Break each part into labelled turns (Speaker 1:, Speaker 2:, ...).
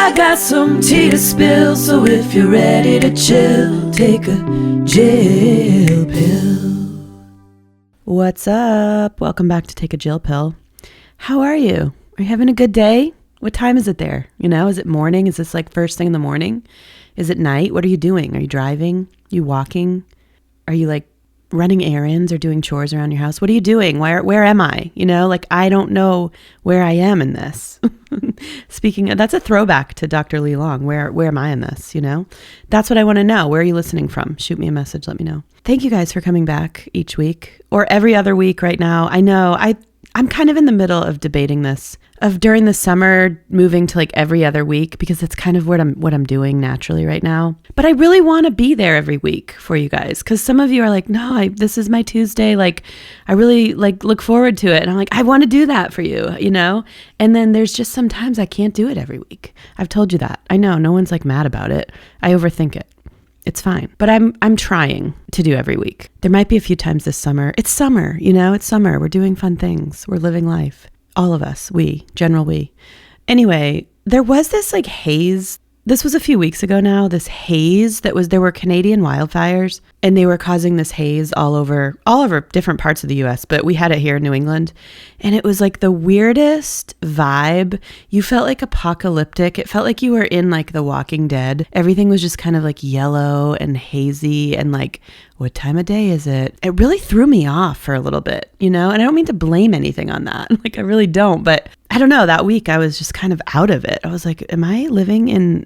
Speaker 1: I got some tea to spill, so if you're ready to chill, take a Jill pill.
Speaker 2: What's up? Welcome back to Take a Jill Pill. How are you? Are you having a good day? What time is it there? You know, is it morning? Is this like first thing in the morning? Is it night? What are you doing? Are you driving? Are you walking? Are you like running errands or doing chores around your house? What are you doing? Where am I? You know, like I don't know where I am in this. Speaking of, that's a throwback to Dr. Lee Long. Where am I in this? You know, that's what I want to know. Where are you listening from? Shoot me a message. Let me know. Thank you guys for coming back each week or every other week right now. I know I'm kind of in the middle of debating this of during the summer moving to like every other week because it's kind of what I'm doing naturally right now. But I really want to be there every week for you guys because some of you are like, no, this is my Tuesday. Like I really like look forward to it. And I'm like, I want to do that for you, you know? And then there's just sometimes I can't do it every week. I've told you that. I know no one's like mad about it. I overthink it. It's fine. But I'm trying to do every week. There might be a few times this summer. It's summer, you know, it's summer. We're doing fun things. We're living life. All of us, we. Anyway, there was this like haze. This was a few weeks ago now, this haze there were Canadian wildfires and they were causing this haze all over different parts of the US, but we had it here in New England. And it was like the weirdest vibe. You felt like apocalyptic. It felt like you were in like The Walking Dead. Everything was just kind of like yellow and hazy and like, what time of day is it? It really threw me off for a little bit, you know? And I don't mean to blame anything on that. Like I really don't, but I don't know. That week I was just kind of out of it. I was like, am I living in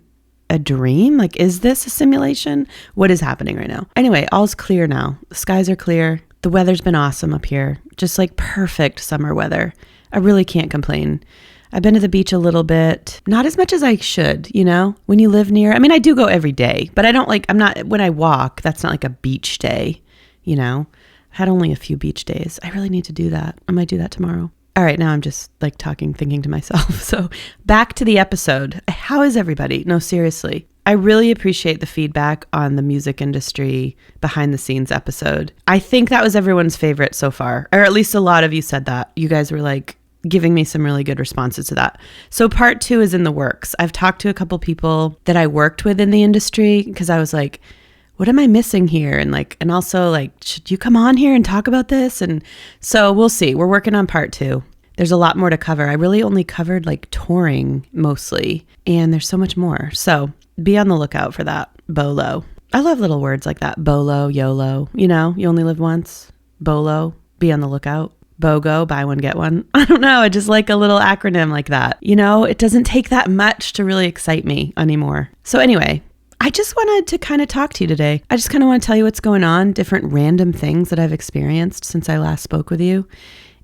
Speaker 2: a dream? Like, is this a simulation? What is happening right now? Anyway, all's clear now. The skies are clear. The weather's been awesome up here. Just like perfect summer weather. I really can't complain. I've been to the beach a little bit, not as much as I should, you know, when you live near. I mean, I do go every day, but when I walk, that's not like a beach day, you know. I had only a few beach days. I really need to do that. I might do that tomorrow. All right, now I'm just like thinking to myself. So back to the episode. How is everybody? No, seriously. I really appreciate the feedback on the music industry behind the scenes episode. I think that was everyone's favorite so far, or at least a lot of you said that. You guys were like giving me some really good responses to that. So part 2 is in the works. I've talked to a couple people that I worked with in the industry because I was like, what am I missing here? And also like, should you come on here and talk about this? And so we'll see. We're working on part 2. There's a lot more to cover. I really only covered like touring mostly, and there's so much more. So be on the lookout for that. BOLO. I love little words like that. BOLO, YOLO, you know, you only live once. BOLO, be on the lookout. BOGO, buy one, get one. I don't know. I just like a little acronym like that. You know, it doesn't take that much to really excite me anymore. So anyway, I just wanted to kind of talk to you today. I just kind of want to tell you what's going on, different random things that I've experienced since I last spoke with you,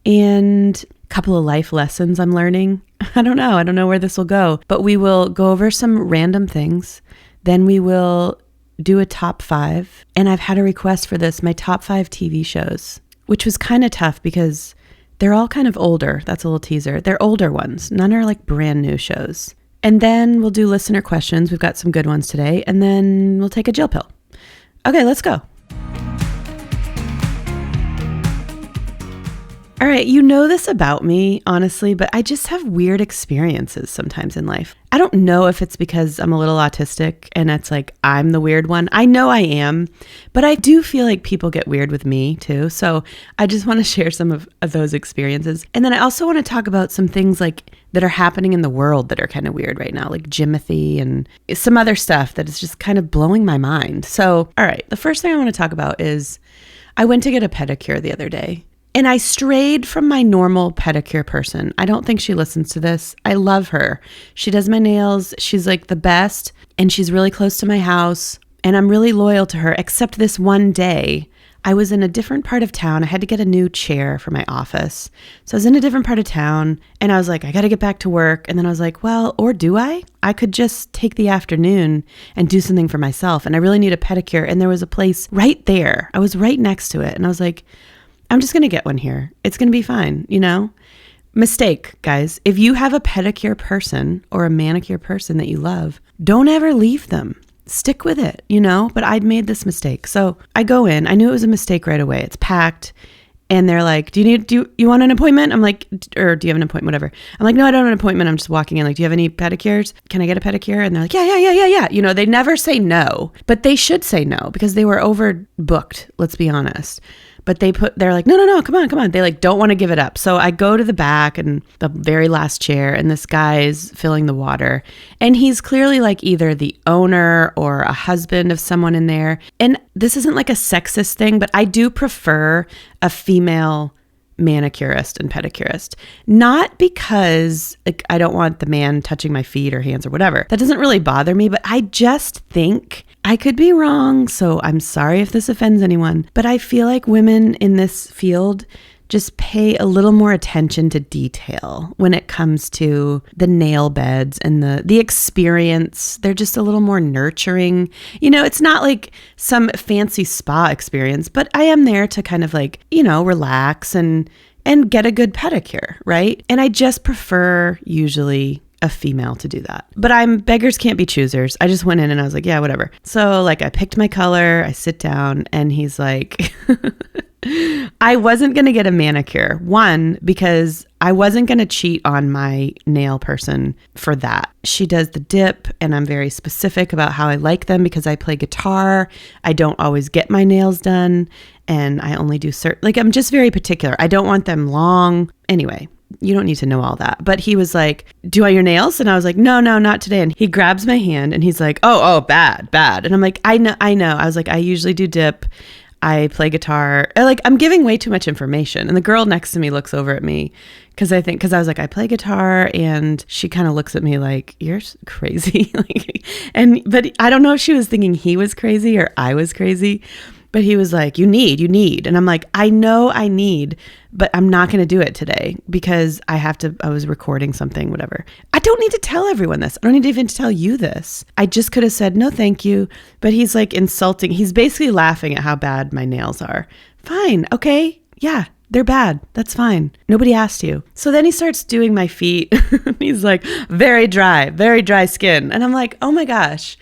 Speaker 2: and a couple of life lessons I'm learning. I don't know where this will go, but we will go over some random things. Then we will do a top 5. And I've had a request for this, my top 5 TV shows, which was kind of tough because they're all kind of older. That's a little teaser. They're older ones. None are like brand new shows. And then we'll do listener questions. We've got some good ones today. And then we'll take a Jill pill. Okay, let's go. All right, you know this about me, honestly, but I just have weird experiences sometimes in life. I don't know if it's because I'm a little autistic and it's like I'm the weird one. I know I am, but I do feel like people get weird with me too. So I just want to share some of those experiences. And then I also want to talk about some things like that are happening in the world that are kind of weird right now, like Jimothy and some other stuff that is just kind of blowing my mind. So, all right, the first thing I want to talk about is I went to get a pedicure the other day. And I strayed from my normal pedicure person. I don't think she listens to this. I love her. She does my nails. She's like the best. And she's really close to my house. And I'm really loyal to her, except this one day. I was in a different part of town. I had to get a new chair for my office. So I was in a different part of town. And I was like, I got to get back to work. And then I was like, well, or do I? I could just take the afternoon and do something for myself. And I really need a pedicure. And there was a place right there. I was right next to it. And I was like, I'm just going to get one here. It's going to be fine, you know? Mistake, guys. If you have a pedicure person or a manicure person that you love, don't ever leave them. Stick with it, you know? But I'd made this mistake. So I go in. I knew it was a mistake right away. It's packed. And they're like, do you want an appointment? I'm like, or do you have an appointment? Whatever. I'm like, no, I don't have an appointment. I'm just walking in. Like, do you have any pedicures? Can I get a pedicure? And they're like, yeah. You know, they never say no, but they should say no because they were overbooked. Let's be honest. But they're like, no, come on. They like don't want to give it up. So I go to the back and the very last chair, and this guy's filling the water. And he's clearly like either the owner or a husband of someone in there. And this isn't like a sexist thing, but I do prefer a female manicurist and pedicurist. Not because like, I don't want the man touching my feet or hands or whatever. That doesn't really bother me, but I just think, I could be wrong, so I'm sorry if this offends anyone, but I feel like women in this field just pay a little more attention to detail when it comes to the nail beds and the experience. They're just a little more nurturing. You know, it's not like some fancy spa experience, but I am there to kind of like, you know, relax and get a good pedicure, right? And I just prefer usually a female to do that. But beggars can't be choosers. I just went in and I was like, yeah, whatever. So like I picked my color, I sit down, and he's like, I wasn't going to get a manicure. One, because I wasn't going to cheat on my nail person for that. She does the dip, and I'm very specific about how I like them because I play guitar. I don't always get my nails done, and I only do like I'm just very particular. I don't want them long. Anyway, you don't need to know all that. But he was like, do you want your nails? And I was like, no, not today. And he grabs my hand and he's like, oh, bad. And I'm like, I know. I was like, I usually do dip. I play guitar. Like, I'm giving way too much information. And the girl next to me looks over at me because I was like, I play guitar. And she kind of looks at me like, you're crazy. But I don't know if she was thinking he was crazy or I was crazy. But he was like, you need. And I'm like, I know I need, but I'm not going to do it today because I was recording something, whatever. I don't need to tell everyone this. I don't need to even tell you this. I just could have said, no, thank you. But he's like insulting. He's basically laughing at how bad my nails are. Fine. Okay. Yeah. They're bad. That's fine. Nobody asked you. So then he starts doing my feet. He's like, very dry skin. And I'm like, oh my gosh.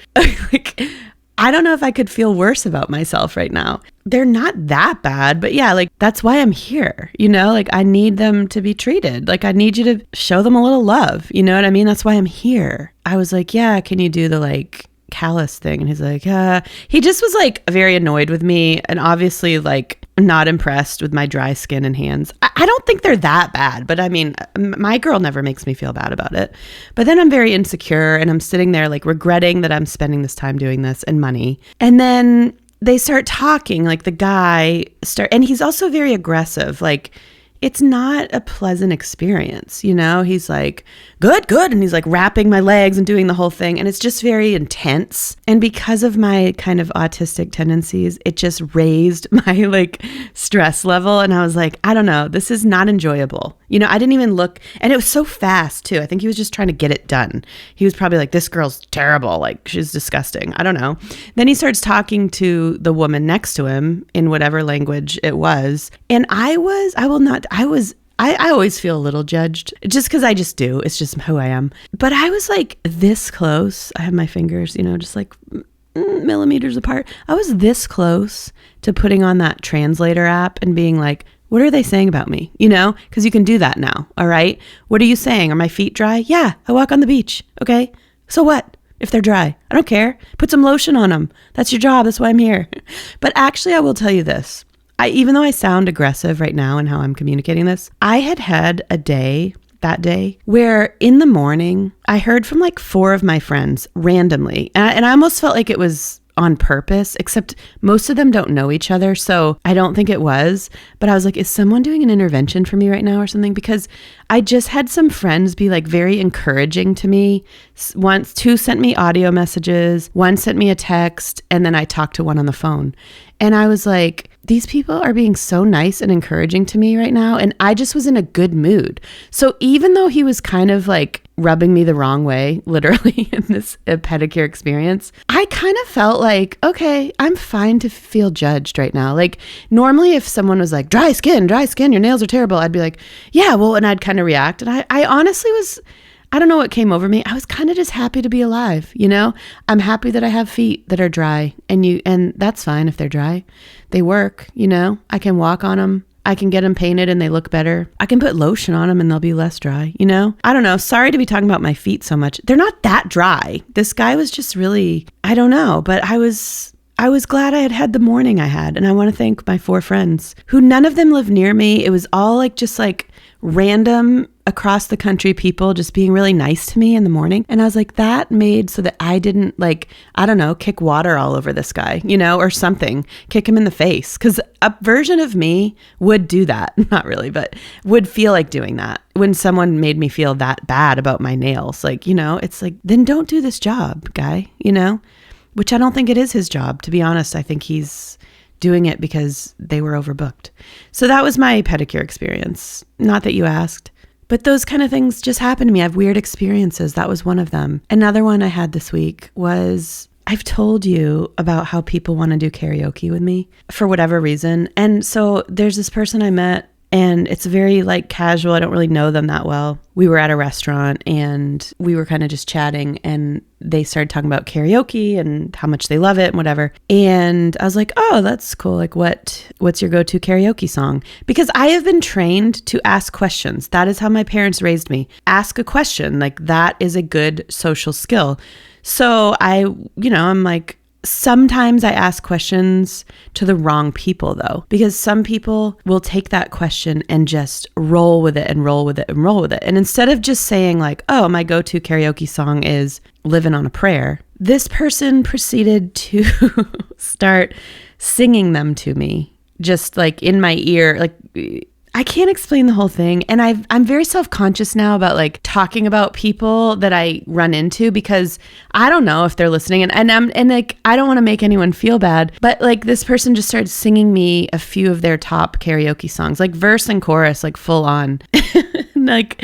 Speaker 2: Like, I don't know if I could feel worse about myself right now. They're not that bad, but yeah, like that's why I'm here. You know, like I need them to be treated. Like I need you to show them a little love. You know what I mean? That's why I'm here. I was like, yeah, can you do the like callus thing? And he's like, yeah. He just was like very annoyed with me and obviously like not impressed with my dry skin and hands. I don't think they're that bad, but I mean, my girl never makes me feel bad about it. But then I'm very insecure and I'm sitting there like regretting that I'm spending this time doing this and money. And then they start talking, like the guy and he's also very aggressive. Like it's not a pleasant experience, you know? He's like, good. And he's like wrapping my legs and doing the whole thing. And it's just very intense. And because of my kind of autistic tendencies, it just raised my like stress level. And I was like, I don't know, this is not enjoyable. You know, I didn't even look, and it was so fast too. I think he was just trying to get it done. He was probably like, this girl's terrible. Like she's disgusting. I don't know. Then he starts talking to the woman next to him in whatever language it was. And I always feel a little judged just because I just do. It's just who I am. But I was like this close. I have my fingers, you know, just like millimeters apart. I was this close to putting on that translator app and being like, what are they saying about me? You know, because you can do that now. All right. What are you saying? Are my feet dry? Yeah, I walk on the beach. Okay. So what if they're dry? I don't care. Put some lotion on them. That's your job. That's why I'm here. But actually, I will tell you this. Even though I sound aggressive right now in how I'm communicating this, I had that day where in the morning, I heard from like 4 of my friends randomly. And I almost felt like it was on purpose, except most of them don't know each other. So I don't think it was. But I was like, is someone doing an intervention for me right now or something? Because I just had some friends be like very encouraging to me. 2 sent me audio messages, 1 sent me a text, and then I talked to 1 on the phone. And I was like, these people are being so nice and encouraging to me right now. And I just was in a good mood. So even though he was kind of like rubbing me the wrong way, literally in this pedicure experience, I kind of felt like, okay, I'm fine to feel judged right now. Like normally if someone was like, dry skin, your nails are terrible, I'd be like, yeah, well, and I'd kind of react. And I honestly was, I don't know what came over me. I was kind of just happy to be alive, you know? I'm happy that I have feet that are dry and that's fine if they're dry. They work, you know? I can walk on them. I can get them painted and they look better. I can put lotion on them and they'll be less dry, you know? I don't know. Sorry to be talking about my feet so much. They're not that dry. This guy was just really, I don't know, but I was glad I had the morning I had. And I want to thank my 4 friends who none of them live near me. It was all like just like random across the country people just being really nice to me in the morning. And I was like, that made so that I didn't like, I don't know, kick water all over this guy, you know, or something, kick him in the face. Cause a version of me would do that. Not really, but would feel like doing that when someone made me feel that bad about my nails. Like, you know, it's like, then don't do this job, guy, you know, which I don't think it is his job. To be honest, I think he's doing it because they were overbooked. So that was my pedicure experience. Not that you asked. But those kind of things just happen to me. I have weird experiences. That was one of them. Another one I had this week was, I've told you about how people want to do karaoke with me for whatever reason. And so there's this person I met, and it's very like casual. I don't really know them that well. We were at a restaurant and we were kind of just chatting, and they started talking about karaoke and how much they love it and whatever. And I was like, oh, that's cool. Like what's your go-to karaoke song? Because I have been trained to ask questions. That is how my parents raised me. Ask a question. Like that is a good social skill. So I'm like, sometimes I ask questions to the wrong people though, because some people will take that question and just roll with it and roll with it and roll with it. And instead of just saying like, oh, my go-to karaoke song is Living on a Prayer, this person proceeded to start singing them to me, just like in my ear. Like, I can't explain the whole thing. And I'm very self-conscious now about like talking about people that I run into, because I don't know if they're listening, and like, I don't want to make anyone feel bad, but like this person just started singing me a few of their top karaoke songs, like verse and chorus, like full on. Like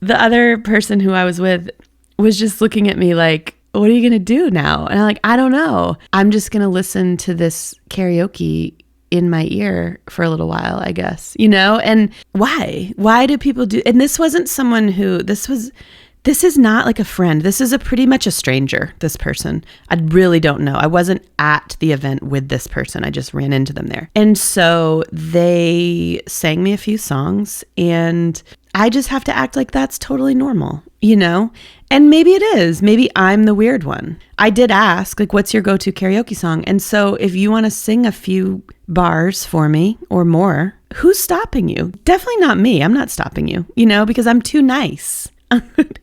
Speaker 2: the other person who I was with was just looking at me like, what are you going to do now? And I'm like, I don't know. I'm just going to listen to this karaoke in my ear for a little while, I guess, you know? And why do people do, and this wasn't someone who, this is not like a friend. This is pretty much a stranger, this person. I really don't know. I wasn't at the event with this person. I just ran into them there. And so they sang me a few songs, and I just have to act like that's totally normal, you know? And maybe it is. Maybe I'm the weird one. I did ask, like, what's your go-to karaoke song? And so if you want to sing a few bars for me or more, who's stopping you? Definitely not me. I'm not stopping you, you know, because I'm too nice.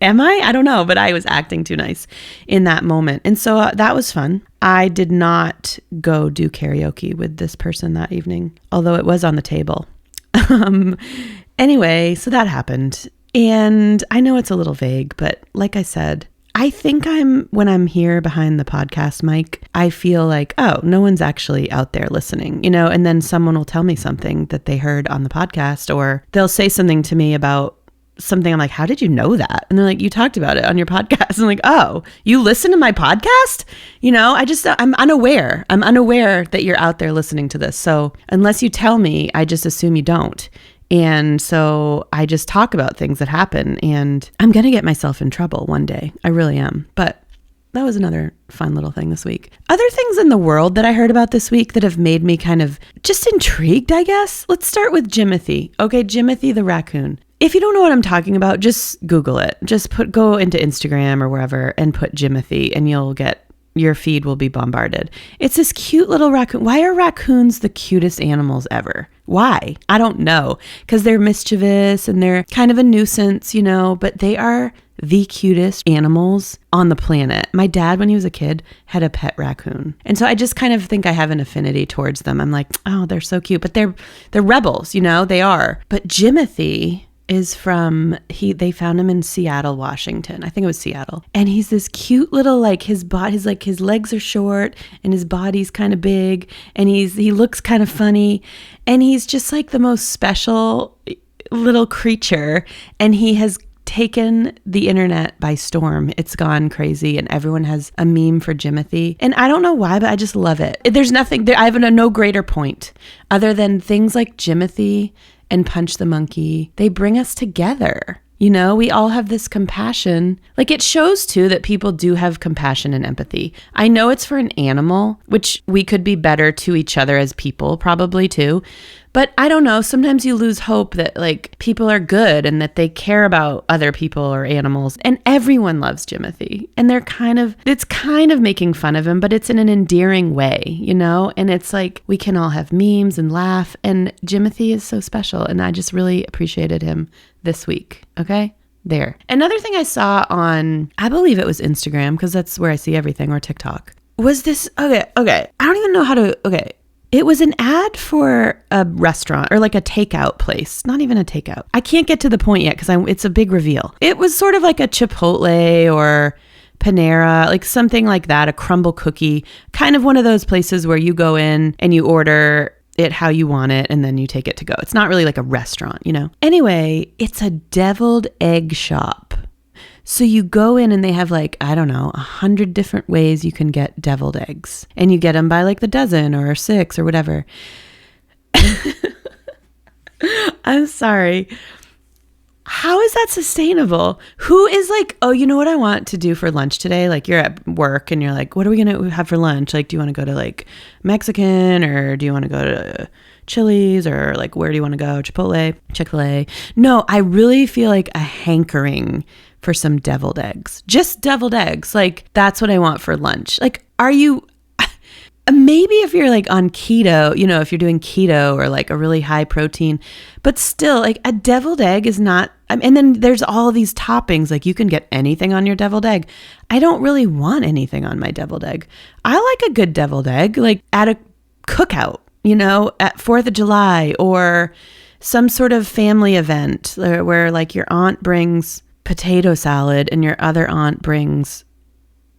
Speaker 2: Am I? I don't know, but I was acting too nice in that moment. And so that was fun. I did not go do karaoke with this person that evening, although it was on the table. Anyway, so that happened. And I know it's a little vague, but like I said, I think when I'm here behind the podcast mic, I feel like, oh, no one's actually out there listening, you know, and then someone will tell me something that they heard on the podcast, or they'll say something to me about something. I'm like, how did you know that? And they're like, you talked about it on your podcast. I'm like, oh, you listen to my podcast? You know, I'm unaware. I'm unaware that you're out there listening to this. So unless you tell me, I just assume you don't. And so I just talk about things that happen, and I'm going to get myself in trouble one day. I really am. But that was another fun little thing this week. Other things in the world that I heard about this week that have made me kind of just intrigued, I guess. Let's start with Jimothy. Okay, Jimothy the raccoon. If you don't know what I'm talking about, just Google it. Just go into Instagram or wherever and put Jimothy, and your feed will be bombarded. It's this cute little raccoon. Why are raccoons the cutest animals ever? Why? I don't know. Because they're mischievous and they're kind of a nuisance, you know, but they are the cutest animals on the planet. My dad, when he was a kid, had a pet raccoon. And so I just kind of think I have an affinity towards them. I'm like, oh, they're so cute. But they're rebels, you know, they are. But Jimothy is they found him in Seattle, Washington. I think it was Seattle. And he's this cute little, like his legs are short and his body's kind of big, and he looks kind of funny, and he's just like the most special little creature. And he has taken the internet by storm. It's gone crazy, and everyone has a meme for Jimothy. And I don't know why, but I just love it. There's nothing there. I have no greater point other than things like Jimothy and Punch the Monkey. They bring us together. You know, we all have this compassion. Like, it shows too that people do have compassion and empathy. I know it's for an animal, which we could be better to each other as people probably too, But I don't know, sometimes you lose hope that like people are good and that they care about other people or animals. And everyone loves Jimothy. And it's kind of making fun of him, but it's in an endearing way, you know? And it's like we can all have memes and laugh. And Jimothy is so special. And I just really appreciated him this week. Okay? There. Another thing I saw on, I believe it was Instagram, because that's where I see everything, or TikTok, was this, okay. I don't even know how to, okay. It was an ad for a restaurant or like a takeout place. Not even a takeout. I can't get to the point yet because it's a big reveal. It was sort of like a Chipotle or Panera, like something like that, a crumble cookie, kind of one of those places where you go in and you order it how you want it and then you take it to go. It's not really like a restaurant, you know? Anyway, it's a deviled egg shop. So you go in and they have like, I don't know, 100 different ways you can get deviled eggs. And you get them by like the dozen or 6 or whatever. I'm sorry. How is that sustainable? Who is like, oh, you know what I want to do for lunch today? Like you're at work and you're like, what are we going to have for lunch? Like, do you want to go to like Mexican, or do you want to go to Chili's, or like, where do you want to go? Chipotle, Chick-fil-A. No, I really feel like a hankering for some deviled eggs. Just deviled eggs. Like that's what I want for lunch. Like, are you, maybe if you're like on keto, you know, if you're doing keto or like a really high protein, but still like a deviled egg is not, and then there's all these toppings, like you can get anything on your deviled egg. I don't really want anything on my deviled egg. I like a good deviled egg, like at a cookout, you know, at 4th of July or some sort of family event where like your aunt brings potato salad and your other aunt brings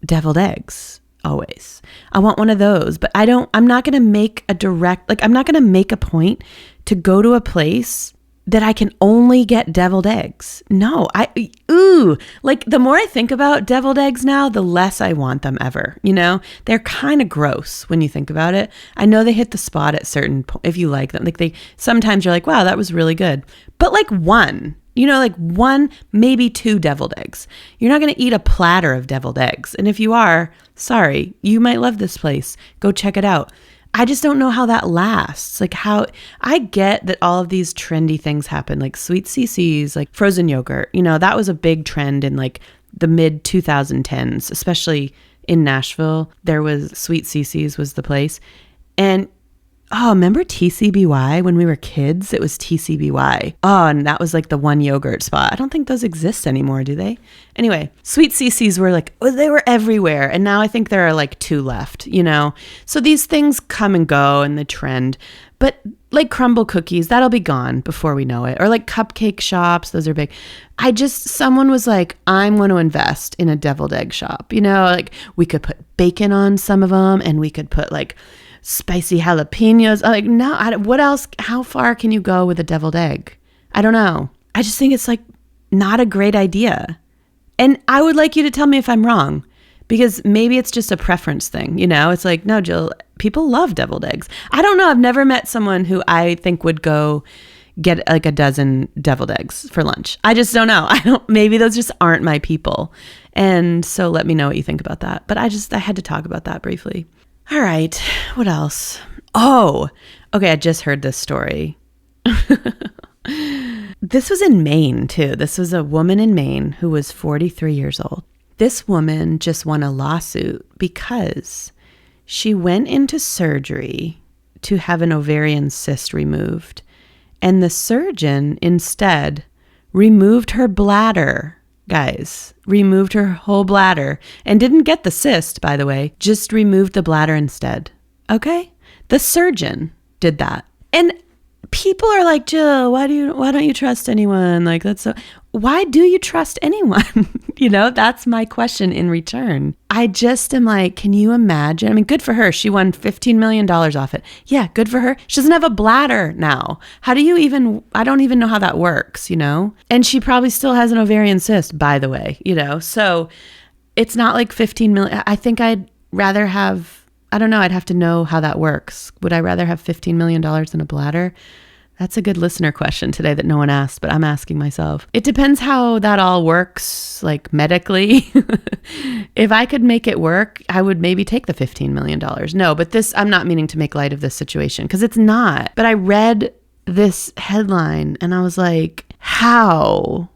Speaker 2: deviled eggs. Always. I want one of those, but I'm not going to make I'm not going to make a point to go to a place that I can only get deviled eggs. No, like the more I think about deviled eggs now, the less I want them ever. You know, they're kind of gross when you think about it. I know they hit the spot at certain if you like them, like sometimes you're like, wow, that was really good. But like one, you know, like 1, maybe 2 deviled eggs. You're not going to eat a platter of deviled eggs. And if you are, sorry, you might love this place. Go check it out. I just don't know how that lasts. Like how I get that all of these trendy things happen, like sweet CC's, like frozen yogurt. You know, that was a big trend in like the mid 2010s, especially in Nashville. There was Sweet CC's was the place. And oh, remember TCBY when we were kids? It was TCBY. Oh, and that was like the one yogurt spot. I don't think those exist anymore, do they? Anyway, Sweet CC's were like, oh, they were everywhere. And now I think there are like 2 left, you know? So these things come and go in the trend. But like crumble cookies, that'll be gone before we know it. Or like cupcake shops, those are big. Someone was like, I'm going to invest in a deviled egg shop. You know, like we could put bacon on some of them and we could put like spicy jalapenos. Like, no, what else? How far can you go with a deviled egg? I don't know. I just think it's like not a great idea. And I would like you to tell me if I'm wrong, because maybe it's just a preference thing. You know, it's like, no, Jill, people love deviled eggs. I don't know. I've never met someone who I think would go get like a dozen deviled eggs for lunch. I just don't know. Maybe those just aren't my people. And so let me know what you think about that. But I had to talk about that briefly. All right. What else? Oh, okay. I just heard this story. This was in Maine too. This was a woman in Maine who was 43 years old. This woman just won a lawsuit because she went into surgery to have an ovarian cyst removed. And the surgeon instead removed her bladder. Guys, removed her whole bladder and didn't get the cyst, by the way, just removed the bladder instead. Okay? The surgeon did that. And people are like, Jill, why don't you trust anyone? Like, why do you trust anyone? You know, that's my question in return. I just am like, can you imagine? I mean, good for her. She won $15 million off it. Yeah, good for her. She doesn't have a bladder now. I don't even know how that works, you know? And she probably still has an ovarian cyst, by the way, you know? So it's not like 15 million. I think I'd rather have, I don't know. I'd have to know how that works. Would I rather have $15 million than a bladder? That's a good listener question today that no one asked, but I'm asking myself. It depends how that all works, like medically. If I could make it work, I would maybe take the $15 million. No, but I'm not meaning to make light of this situation because it's not. But I read this headline and I was like, how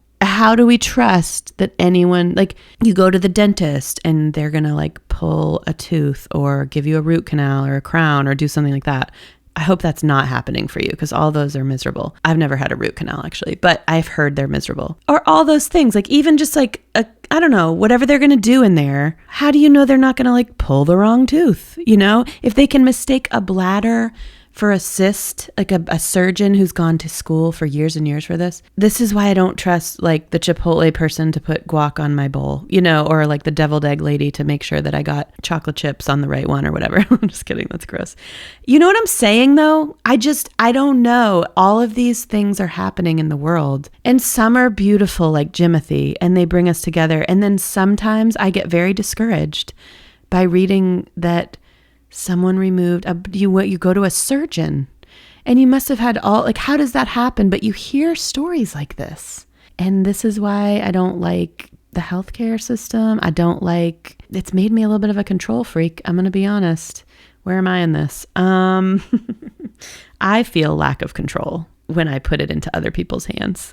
Speaker 2: do we trust that anyone, like, you go to the dentist and they're going to like pull a tooth or give you a root canal or a crown or do something like that. I hope that's not happening for you because all those are miserable. I've never had a root canal actually, but I've heard they're miserable. Or all those things, like even just like, I don't know, whatever they're going to do in there. How do you know they're not going to like pull the wrong tooth? You know, if they can mistake a bladder for a cyst, like a surgeon who's gone to school for years and years for this. This is why I don't trust like the Chipotle person to put guac on my bowl, you know, or like the deviled egg lady to make sure that I got chocolate chips on the right one or whatever. I'm just kidding. That's gross. You know what I'm saying though? I don't know. All of these things are happening in the world and some are beautiful like Jimothy and they bring us together. And then sometimes I get very discouraged by reading that someone removed you go to a surgeon and you must have had all, like, how does that happen? But you hear stories like this. And this is why I don't like the healthcare system. It's made me a little bit of a control freak. I'm going to be honest. Where am I in this? I feel lack of control when I put it into other people's hands.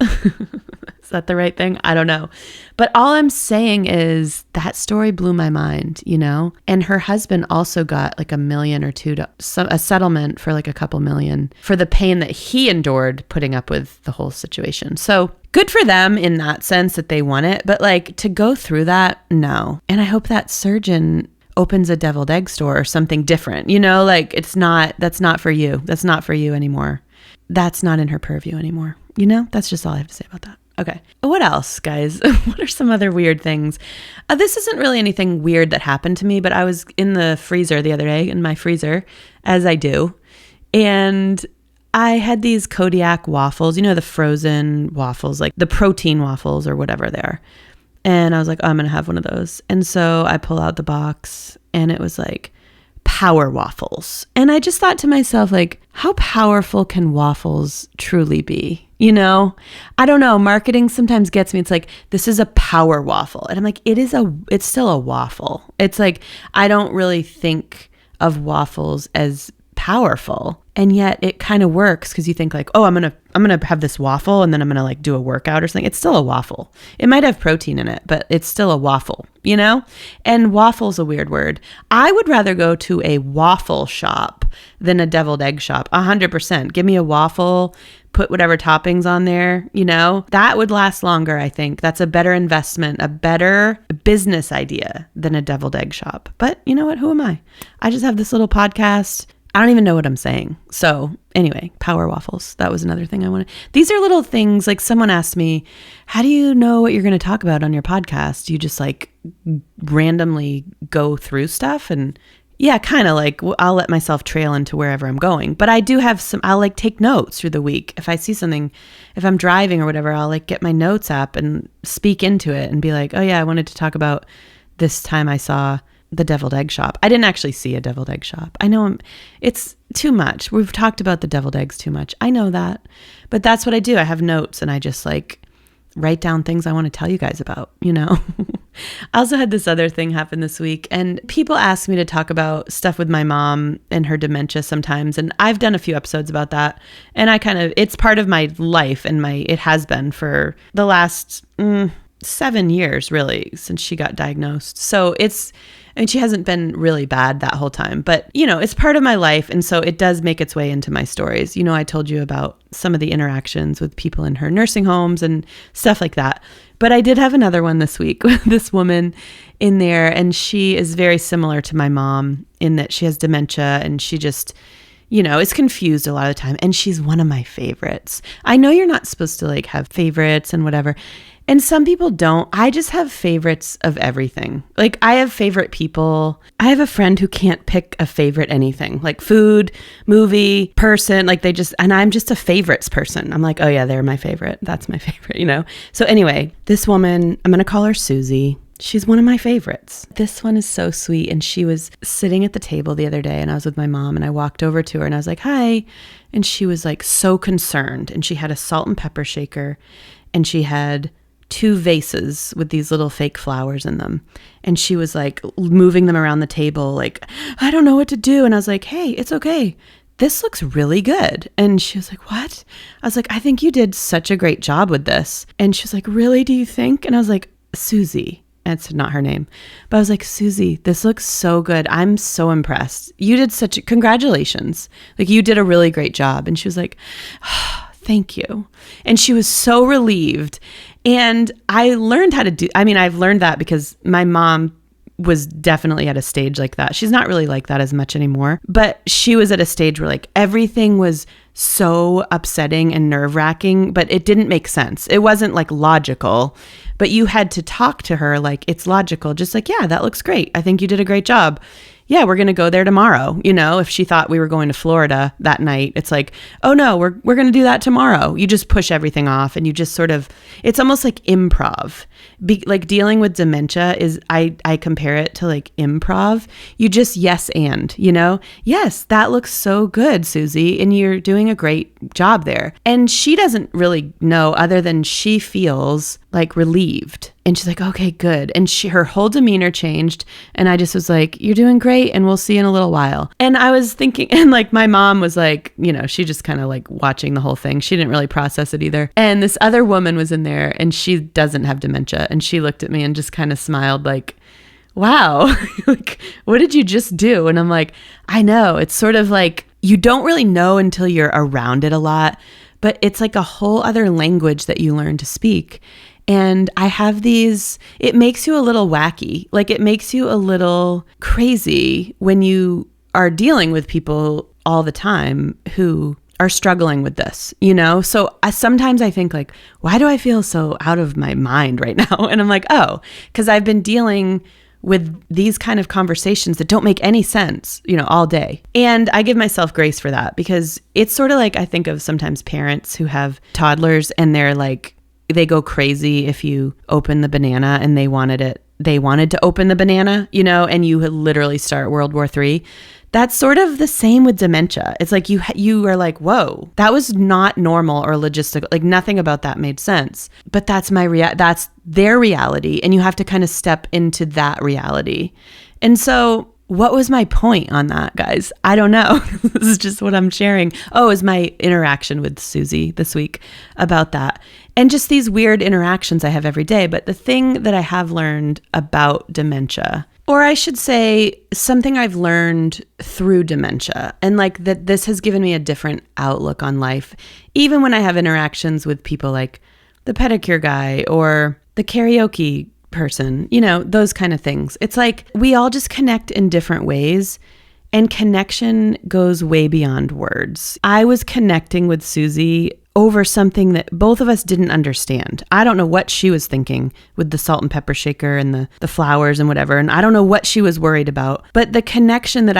Speaker 2: Is that the right thing? I don't know. But all I'm saying is that story blew my mind, you know? And her husband also got like $1 million or $2 million, a settlement for like a couple million for the pain that he endured putting up with the whole situation. So good for them in that sense that they won it. But like to go through that, no. And I hope that surgeon opens a deviled egg store or something different, you know, like that's not for you. That's not for you anymore. That's not in her purview anymore. You know, that's just all I have to say about that. Okay. What else, guys? What are some other weird things? This isn't really anything weird that happened to me, but I was in the freezer the other day, in my freezer, as I do. And I had these Kodiak waffles, you know, the frozen waffles, like the protein waffles or whatever they are. And I was like, oh, I'm going to have one of those. And so I pull out the box and it was like power waffles. And I just thought to myself, like, how powerful can waffles truly be? You know, I don't know. Marketing sometimes gets me. It's like, this is a power waffle. And I'm like, it's still a waffle. It's like, I don't really think of waffles as powerful. And yet it kind of works because you think like, oh, I'm going to have this waffle and then I'm going to like do a workout or something. It's still a waffle. It might have protein in it, but it's still a waffle, you know? And waffle's a weird word. I would rather go to a waffle shop than a deviled egg shop. 100%. Give me a waffle, put whatever toppings on there, you know? That would last longer, I think. That's a better investment, a better business idea than a deviled egg shop. But you know what? Who am I? I just have this little podcast. I don't even know what I'm saying. So anyway, power waffles. That was another thing I wanted. These are little things, like someone asked me, how do you know what you're going to talk about on your podcast? You just like randomly go through stuff? And yeah, kind of like I'll let myself trail into wherever I'm going. But I do have I'll like take notes through the week. If I see something, if I'm driving or whatever, I'll like get my notes app and speak into it and be like, oh yeah, I wanted to talk about this time I saw the deviled egg shop. I didn't actually see a deviled egg shop. I know it's too much. We've talked about the deviled eggs too much. I know that, but that's what I do. I have notes and I just like write down things I want to tell you guys about, you know? I also had this other thing happen this week and people ask me to talk about stuff with my mom and her dementia sometimes. And I've done a few episodes about that. And it's part of my life and it has been for the last 7 years really since she got diagnosed. So she hasn't been really bad that whole time, but you know, it's part of my life. And so it does make its way into my stories. You know, I told you about some of the interactions with people in her nursing homes and stuff like that. But I did have another one this week with this woman in there. And she is very similar to my mom in that she has dementia and she just, you know, is confused a lot of the time. And she's one of my favorites. I know you're not supposed to like have favorites and whatever. And some people don't. I just have favorites of everything. Like I have favorite people. I have a friend who can't pick a favorite anything, like food, movie, person, like and I'm just a favorites person. I'm like, oh yeah, they're my favorite. That's my favorite, you know? So anyway, this woman, I'm going to call her Susie. She's one of my favorites. This one is so sweet. And she was sitting at the table the other day and I was with my mom and I walked over to her and I was like, hi. And she was like so concerned. And she had a salt and pepper shaker and she had 2 vases with these little fake flowers in them. And she was like moving them around the table, like, I don't know what to do. And I was like, hey, it's okay. this looks really good. And she was like, what? I was like, I think you did such a great job with this. And she was like, really, do you think? And I was like, Susie. That's not her name. But I was like, Susie, this looks so good. I'm so impressed. You did congratulations. Like, you did a really great job. And she was like, oh, thank you. And she was so relieved. And I learned how to I've learned that because my mom was definitely at a stage like that. She's not really like that as much anymore, but she was at a stage where like everything was so upsetting and nerve-wracking, but it didn't make sense. It wasn't like logical, but you had to talk to her like it's logical, just like, yeah, that looks great. I think you did a great job. Yeah, we're going to go there tomorrow. You know, if she thought we were going to Florida that night, it's like, oh no, we're going to do that tomorrow. You just push everything off and you just sort of, it's almost like improv. Like dealing with dementia is, I compare it to like improv. You just yes and, you know, yes, that looks so good, Susie, and you're doing a great job there. And she doesn't really know other than she feels like relieved. And she's like, okay, good. And her whole demeanor changed. And I just was like, you're doing great. And we'll see you in a little while. And I was thinking, and like my mom was like, you know, she just kind of like watching the whole thing. She didn't really process it either. And this other woman was in there and she doesn't have dementia. And she looked at me and just kind of smiled like, wow, like, what did you just do? And I'm like, I know. It's sort of like, you don't really know until you're around it a lot, but it's like a whole other language that you learn to speak. And I have these, it makes you a little wacky. Like it makes you a little crazy when you are dealing with people all the time who are struggling with this, you know? So sometimes I think like, why do I feel so out of my mind right now? And I'm like, oh, because I've been dealing with these kind of conversations that don't make any sense, you know, all day. And I give myself grace for that because it's sort of like, I think of sometimes parents who have toddlers and they're like, they go crazy if you open the banana and they wanted to open the banana, you know, and you literally start World War III. That's sort of the same with dementia. It's like you are like, whoa, that was not normal or logistical. Like nothing about that made sense. But that's that's their reality. And you have to kind of step into that reality. And so what was my point on that, guys? I don't know. This is just what I'm sharing. Oh, is my interaction with Susie this week about that. And just these weird interactions I have every day. But the thing that I have learned about dementia, or I should say something I've learned through dementia, and like that this has given me a different outlook on life, even when I have interactions with people like the pedicure guy or the karaoke person, you know, those kind of things. It's like we all just connect in different ways, and connection goes way beyond words. I was connecting with Susie over something that both of us didn't understand. I don't know what she was thinking with the salt and pepper shaker and the flowers and whatever, and I don't know what she was worried about. But the connection that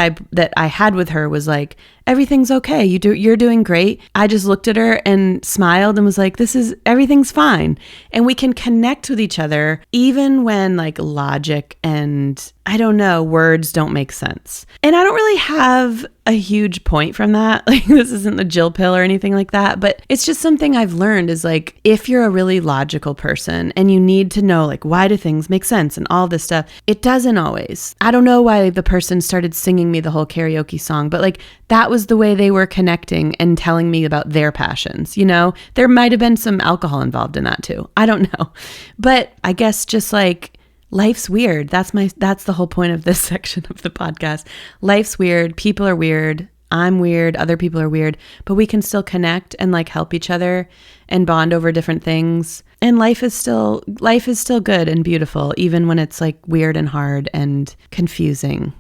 Speaker 2: I had with her was like, everything's okay. You're doing great. I just looked at her and smiled and was like, everything's fine. And we can connect with each other even when like logic and I don't know, words don't make sense. And I don't really have a huge point from that. Like this isn't the Jill pill or anything like that, but it's just something I've learned is like, if you're a really logical person and you need to know like, why do things make sense and all this stuff, it doesn't always. I don't know why the person started singing me the whole karaoke song, but like that was the way they were connecting and telling me about their passions. You know, there might've been some alcohol involved in that too. I don't know, but I guess just like, life's weird. That's the whole point of this section of the podcast. Life's weird. People are weird. I'm weird. Other people are weird, but we can still connect and like help each other and bond over different things. And life is still good and beautiful, even when it's like weird and hard and confusing.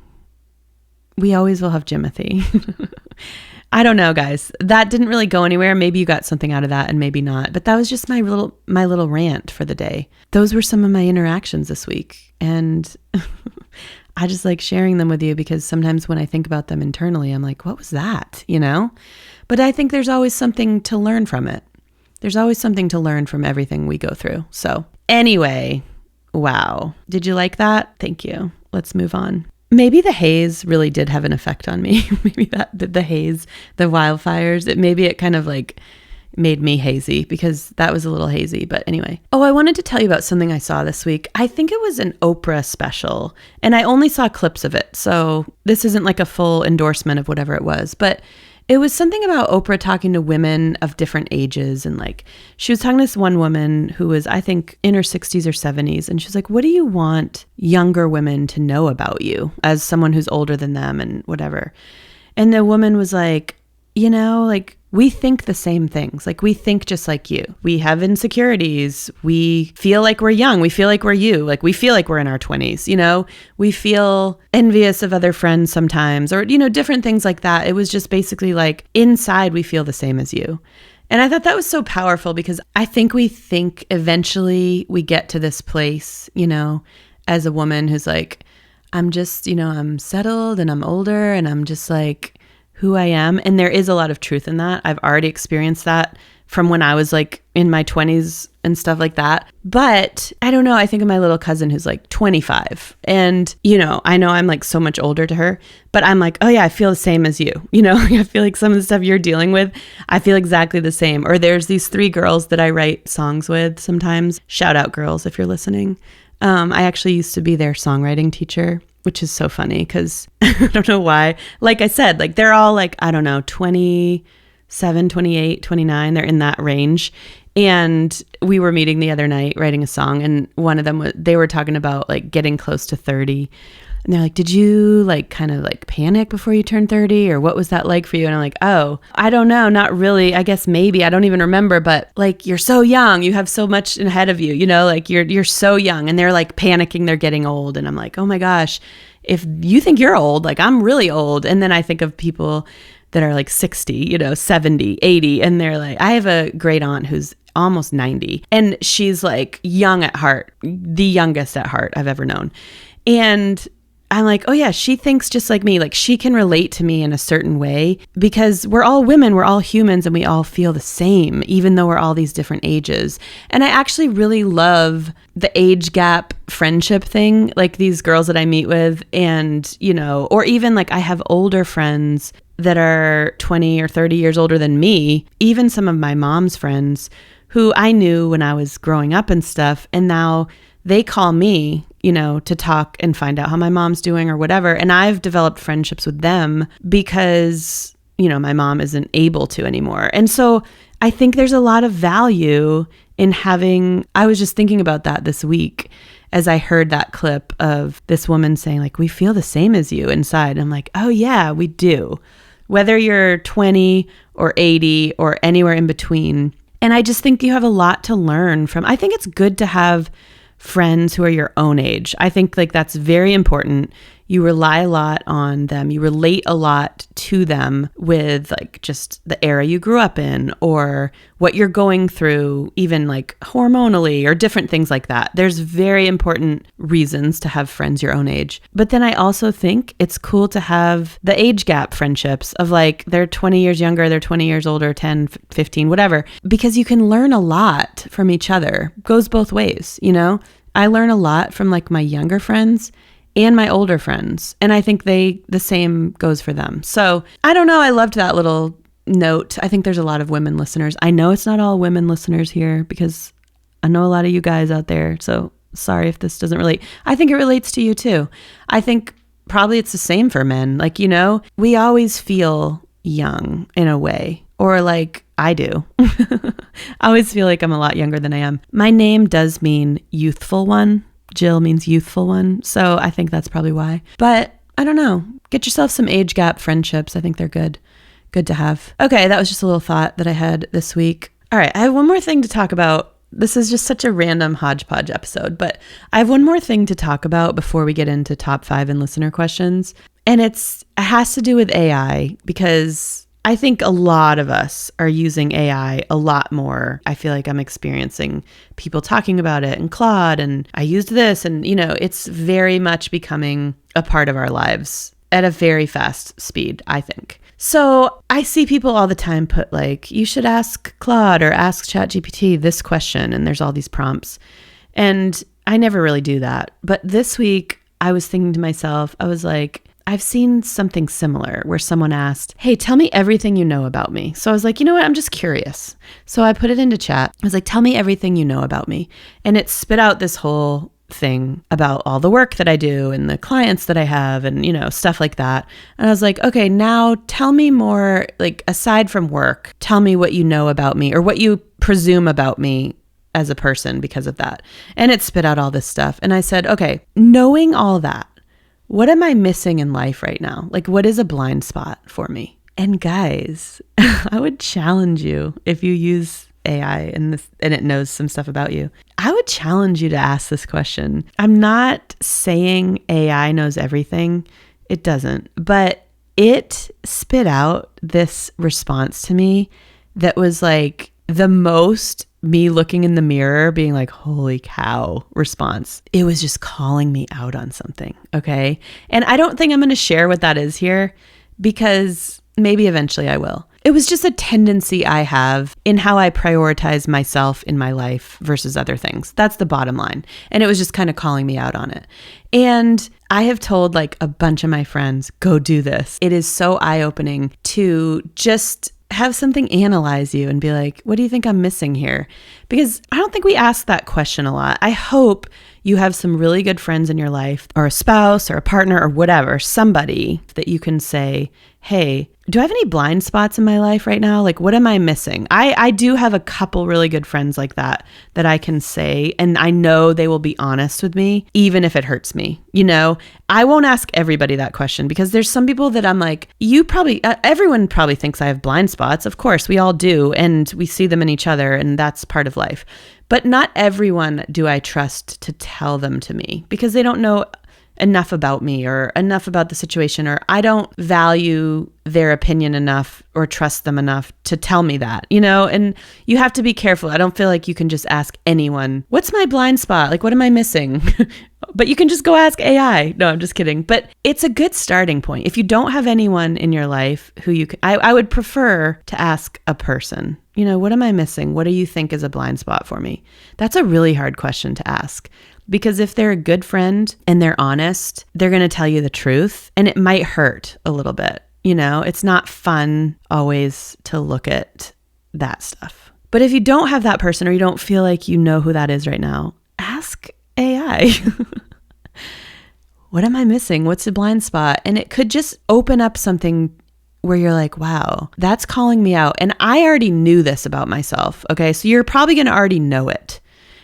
Speaker 2: We always will have Jimothy. I don't know, guys. That didn't really go anywhere. Maybe you got something out of that and maybe not. But that was just my little rant for the day. Those were some of my interactions this week. And I just like sharing them with you because sometimes when I think about them internally, I'm like, what was that? You know? But I think there's always something to learn from it. There's always something to learn from everything we go through. So anyway, wow. Did you like that? Thank you. Let's move on. Maybe the haze really did have an effect on me. Maybe the haze, the wildfires, maybe it kind of like made me hazy because that was a little hazy. But anyway. Oh, I wanted to tell you about something I saw this week. I think it was an Oprah special and I only saw clips of it. So this isn't like a full endorsement of whatever it was, but It was something about Oprah talking to women of different ages. And like, she was talking to this one woman who was, I think, in her 60s or 70s. And she was like, what do you want younger women to know about you as someone who's older than them and whatever? And the woman was like, like, we think the same things. Like, we think just like you. We have insecurities. We feel like we're young. We feel like we're you. Like, we feel like we're in our 20s, We feel envious of other friends sometimes, or, different things like that. It was just basically like, inside we feel the same as you. And I thought that was so powerful because I think we think eventually we get to this place, as a woman who's like, I'm just, I'm settled and I'm older and I'm just like, who I am. And there is a lot of truth in that. I've already experienced that from when I was like in my 20s and stuff like that. But I don't know. I think of my little cousin who's like 25 and, I know I'm like so much older to her, but I'm like, oh yeah, I feel the same as you. I feel like some of the stuff you're dealing with, I feel exactly the same. Or there's these 3 girls that I write songs with sometimes. Shout out girls if you're listening. I actually used to be their songwriting teacher, which is so funny because I don't know why. Like I said, like they're all like, I don't know, 27, 28, 29. They're in that range. And we were meeting the other night writing a song. And one of them, they were talking about like getting close to 30. And they're like, did you like kind of like panic before you turned 30? Or what was that like for you? And I'm like, oh, I don't know. Not really. I guess maybe. I don't even remember. But like, you're so young. You have so much ahead of you, like you're so young. And they're like panicking. They're getting old. And I'm like, oh my gosh, if you think you're old, like I'm really old. And then I think of people that are like 60, 70, 80. And they're like, I have a great aunt who's almost 90. And she's like young at heart, the youngest at heart I've ever known. And I'm like, oh yeah, she thinks just like me. Like she can relate to me in a certain way because we're all women, we're all humans, and we all feel the same, even though we're all these different ages. And I actually really love the age gap friendship thing, like these girls that I meet with and, or even like I have older friends that are 20 or 30 years older than me, even some of my mom's friends who I knew when I was growing up and stuff. And now they call me, to talk and find out how my mom's doing or whatever. And I've developed friendships with them because, my mom isn't able to anymore. And so I think there's a lot of value in I was just thinking about that this week as I heard that clip of this woman saying like, we feel the same as you inside. And I'm like, oh yeah, we do. Whether you're 20 or 80 or anywhere in between. And I just think you have a lot to learn from. I think it's good to have friends who are your own age. I think like that's very important. You rely a lot on them. You relate a lot to them with like just the era you grew up in or what you're going through, even like hormonally or different things like that. There's very important reasons to have friends your own age. But then I also think it's cool to have the age gap friendships of like they're 20 years younger, they're 20 years older, 10, 15, whatever, because you can learn a lot from each other. Goes both ways, I learn a lot from like my younger friends and my older friends. And I think the same goes for them. So I don't know. I loved that little note. I think there's a lot of women listeners. I know it's not all women listeners here because I know a lot of you guys out there. So sorry if this doesn't relate. I think it relates to you too. I think probably it's the same for men. Like, we always feel young in a way, or like I do. I always feel like I'm a lot younger than I am. My name does mean youthful one. Jill means youthful one. So I think that's probably why. But I don't know. Get yourself some age gap friendships. I think they're good. Good to have. Okay, that was just a little thought that I had this week. All right, I have one more thing to talk about. This is just such a random hodgepodge episode, but I have one more thing to talk about before we get into top 5 and listener questions. And it has to do with AI because I think a lot of us are using AI a lot more. I feel like I'm experiencing people talking about it and Claude and I used this and, it's very much becoming a part of our lives at a very fast speed, I think. So I see people all the time put like, you should ask Claude or ask ChatGPT this question. And there's all these prompts. And I never really do that. But this week I was thinking to myself, I was like, I've seen something similar where someone asked, hey, tell me everything you know about me. So I was like, you know what? I'm just curious. So I put it into chat. I was like, tell me everything you know about me. And it spit out this whole thing about all the work that I do and the clients that I have and, stuff like that. And I was like, okay, now tell me more, like aside from work, tell me what you know about me or what you presume about me as a person because of that. And it spit out all this stuff. And I said, okay, knowing all that, what am I missing in life right now? Like, what is a blind spot for me? And guys, I would challenge you, if you use AI and it knows some stuff about you, I would challenge you to ask this question. I'm not saying AI knows everything. It doesn't. But it spit out this response to me that was like the most me looking in the mirror being like, holy cow response. It was just calling me out on something. Okay. And I don't think I'm going to share what that is here because maybe eventually I will. It was just a tendency I have in how I prioritize myself in my life versus other things. That's the bottom line. And it was just kind of calling me out on it. And I have told like a bunch of my friends, go do this. It is so eye-opening to just have something analyze you and be like, what do you think I'm missing here? Because I don't think we ask that question a lot. I hope you have some really good friends in your life or a spouse or a partner or whatever, somebody that you can say, hey, do I have any blind spots in my life right now? Like, what am I missing? I do have a couple really good friends like that I can say, and I know they will be honest with me, even if it hurts me. I won't ask everybody that question because there's some people that I'm like, everyone probably thinks I have blind spots. Of course, we all do. And we see them in each other, and that's part of life. But not everyone do I trust to tell them to me because they don't know enough about me or enough about the situation, or I don't value their opinion enough or trust them enough to tell me that, and you have to be careful. I don't feel like you can just ask anyone, what's my blind spot? Like, what am I missing? But you can just go ask AI. No, I'm just kidding. But it's a good starting point. If you don't have anyone in your life who you can, I would prefer to ask a person, what am I missing? What do you think is a blind spot for me? That's a really hard question to ask. Because if they're a good friend and they're honest, they're going to tell you the truth, and it might hurt a little bit. It's not fun always to look at that stuff. But if you don't have that person or you don't feel like you know who that is right now, ask AI. What am I missing? What's the blind spot? And it could just open up something where you're like, wow, that's calling me out. And I already knew this about myself. Okay. So you're probably going to already know it.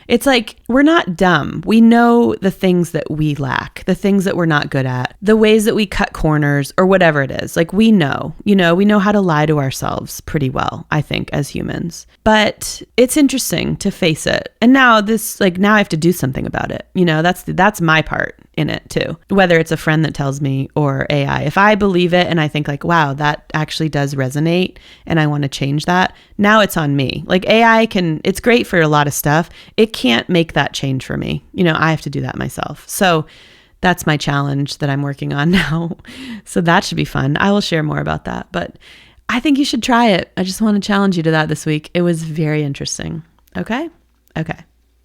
Speaker 2: It's like, we're not dumb. We know the things that we lack, the things that we're not good at, the ways that we cut corners or whatever it is. Like we know how to lie to ourselves pretty well, I think, as humans. But it's interesting to face it. And now now I have to do something about it. That's my part in it too. Whether it's a friend that tells me or AI. If I believe it and I think like, wow, that actually does resonate and I want to change that, now it's on me. Like AI it's great for a lot of stuff. It can't make that change for me. I have to do that myself. So that's my challenge that I'm working on now. So that should be fun. I will share more about that, but I think you should try it. I just want to challenge you to that this week. It was very interesting. Okay.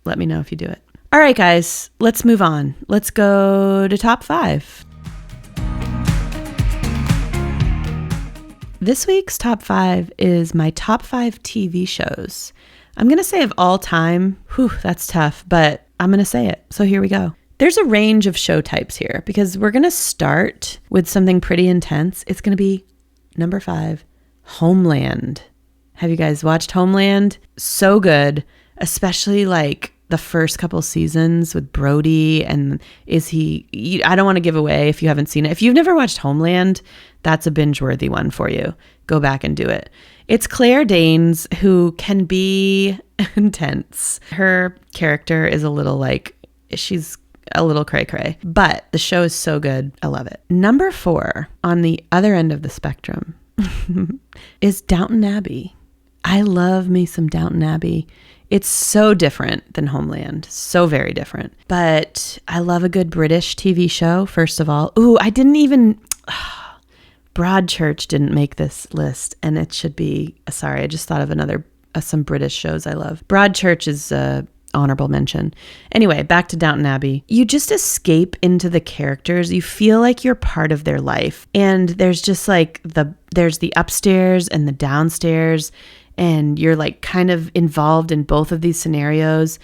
Speaker 2: Let me know if you do it. All right, guys, let's move on. Let's go to top 5. This week's top 5 is my top 5 TV shows. I'm going to say of all time. Whew, that's tough, but I'm going to say it. So here we go. There's a range of show types here because we're going to start with something pretty intense. It's going to be number 5, Homeland. Have you guys watched Homeland? So good, especially like the first couple seasons with Brody. And I don't want to give away if you haven't seen it. If you've never watched Homeland, that's a binge-worthy one for you. Go back and do it. It's Claire Danes, who can be intense. Her character is she's a little cray-cray, but the show is so good. I love it. Number 4 on the other end of the spectrum is Downton Abbey. I love me some Downton Abbey. It's so different than Homeland. So very different. But I love a good British TV show, first of all. Ooh, Broadchurch didn't make this list, and it should be. Sorry, I just thought of some British shows I love. Broadchurch is honorable mention. Anyway, back to Downton Abbey. You just escape into the characters. You feel like you're part of their life. And there's just like there's the upstairs and the downstairs, and you're like kind of involved in both of these scenarios.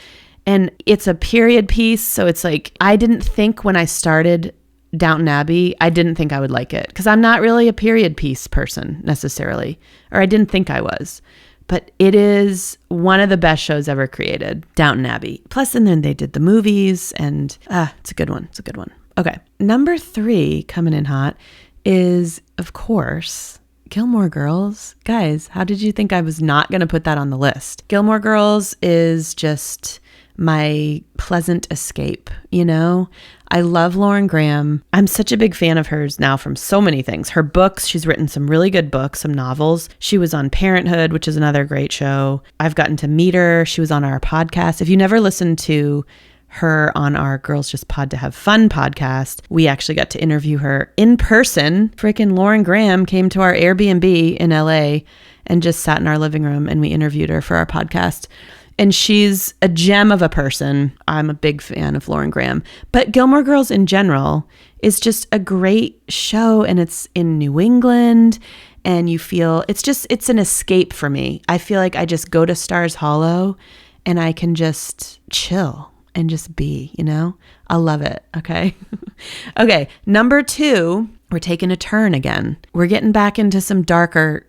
Speaker 2: And it's a period piece. So it's like, I didn't think when I started Downton Abbey, I didn't think I would like it because I'm not really a period piece person necessarily, or I didn't think I was. But it is one of the best shows ever created, Downton Abbey. Plus, and then they did the movies, and it's a good one. It's a good one. Okay. Number 3 coming in hot is, of course, Gilmore Girls. Guys, how did you think I was not going to put that on the list? Gilmore Girls is just my pleasant escape, you know? I love Lauren Graham. I'm such a big fan of hers now from so many things. Her books, she's written some really good books, some novels. She was on Parenthood, which is another great show. I've gotten to meet her. She was on our podcast. If you never listened to her on our Girls Just Pod to Have Fun podcast, we actually got to interview her in person. Freaking Lauren Graham came to our Airbnb in LA and just sat in our living room, and we interviewed her for our podcast. And she's a gem of a person. I'm a big fan of Lauren Graham. But Gilmore Girls in general is just a great show, and it's in New England, and you feel, it's an escape for me. I feel like I just go to Stars Hollow and I can just chill and just be, you know? I love it, okay? Okay, number 2, we're taking a turn again. We're getting back into some darker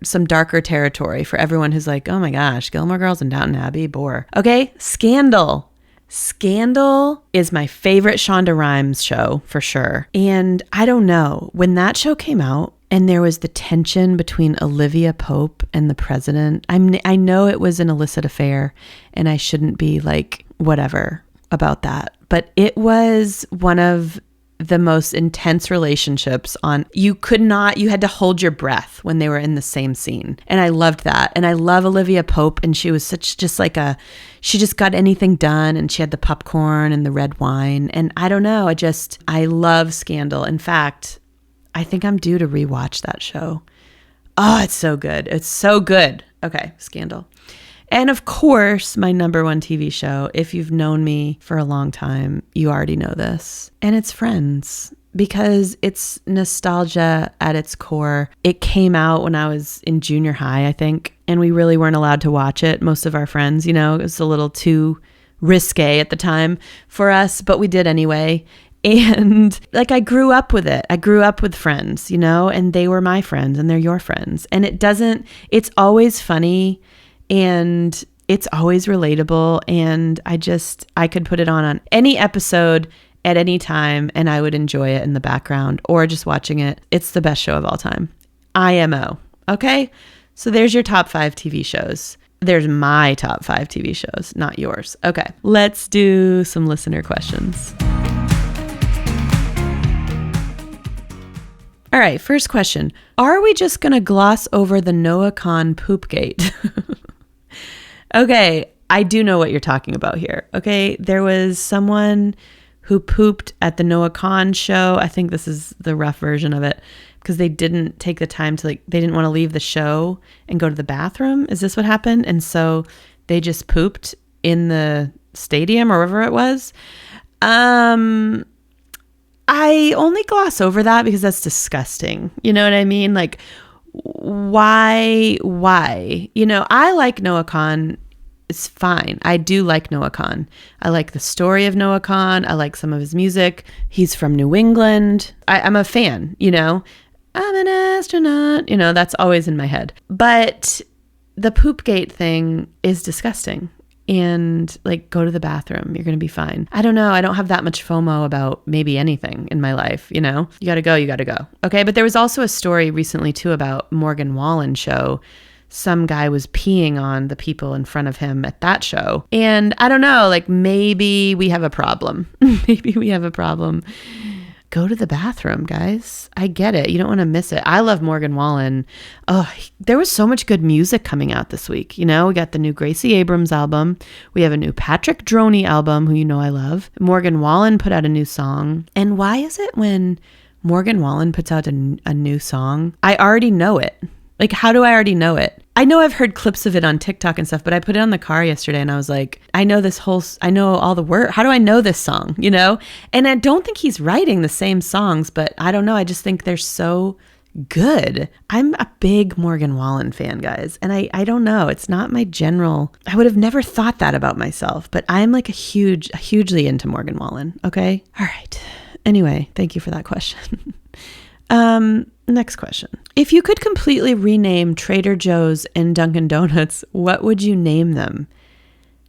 Speaker 2: territory for everyone who's like, oh my gosh, Gilmore Girls and Downton Abbey, bore. Okay, Scandal. Scandal is my favorite Shonda Rhimes show for sure. And I don't know, when that show came out and there was the tension between Olivia Pope and the president, I know it was an illicit affair and I shouldn't be like whatever about that, but it was one of the most intense relationships you had to hold your breath when they were in the same scene. And I loved that. And I love Olivia Pope. And she was she just got anything done, and she had the popcorn and the red wine. And I don't know, I love Scandal. In fact, I think I'm due to rewatch that show. Oh, it's so good. It's so good. Okay, Scandal. And of course, my number 1 TV show, if you've known me for a long time, you already know this. And it's Friends, because it's nostalgia at its core. It came out when I was in junior high, I think, and we really weren't allowed to watch it. Most of our friends, you know, it was a little too risque at the time for us, but we did anyway. And like, I grew up with it. I grew up with Friends, you know, and they were my friends and they're your friends. And it's always funny. And it's always relatable, and I could put it on any episode at any time, and I would enjoy it in the background or just watching it. It's the best show of all time. IMO. Okay? So there's your top 5 TV shows. There's my top 5 TV shows, not yours. Okay, let's do some listener questions. All right, first question. Are we just going to gloss over the Noah Kahan poopgate? Okay, I do know what you're talking about here. Okay, there was someone who pooped at the Noah Kahan show. I think this is the rough version of it, because they didn't take the time to, they didn't want to leave the show and go to the bathroom. Is this what happened? And so they just pooped in the stadium or wherever it was. I only gloss over that because that's disgusting. You know what I mean? Like, why? You know, I like Noah Kahan. It's fine. I do like Noah Kahan. I like the story of Noah Kahan. I like some of his music. He's from New England. I'm a fan, you know. I'm an astronaut. You know, that's always in my head. But the Poopgate thing is disgusting. And like, go to the bathroom. You're going to be fine. I don't know. I don't have that much FOMO about maybe anything in my life. You know, you got to go. Okay. But there was also a story recently too about Morgan Wallen show. Some guy was peeing on the people in front of him at that show. And I don't know, like, maybe we have a problem. Go to the bathroom, guys. I get it. You don't want to miss it. I love Morgan Wallen. Oh, there was so much good music coming out this week. You know, we got the new Gracie Abrams album. We have a new Patrick Droney album, who you know I love. Morgan Wallen put out a new song. And why is it when Morgan Wallen puts out a new song, I already know it? Like, how do I already know it? I know I've heard clips of it on TikTok and stuff, but I put it on the car yesterday and I was like, I know all the words. How do I know this song? You know? And I don't think he's writing the same songs, but I don't know. I just think they're so good. I'm a big Morgan Wallen fan, guys. And I don't know. It's not my general, I would have never thought that about myself, but I'm like hugely into Morgan Wallen. Okay. All right. Anyway, thank you for that question. Next question. If you could completely rename Trader Joe's and Dunkin' Donuts, what would you name them?